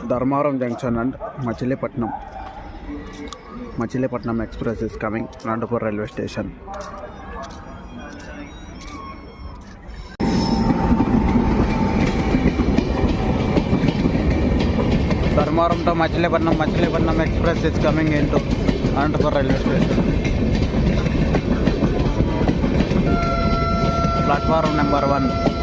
Dharmaram Junction and Machilipatnam. Machilipatnam Express is coming Anantapur railway station. Dharmaram to Machilipatnam Express is coming into Anantapur railway station. Platform number 1.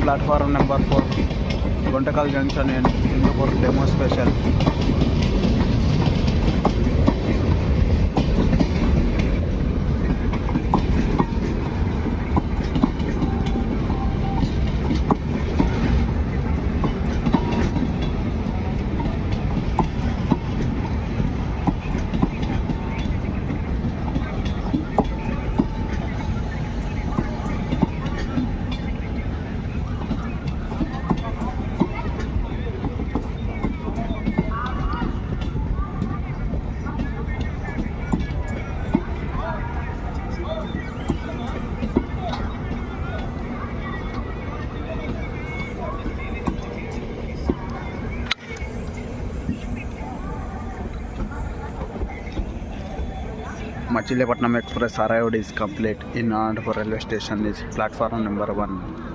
Platform number 4, Guntakal Junction in Hindupur demo special. Machilipatnam Express arrived is complete in Anantapur railway station is platform number 1.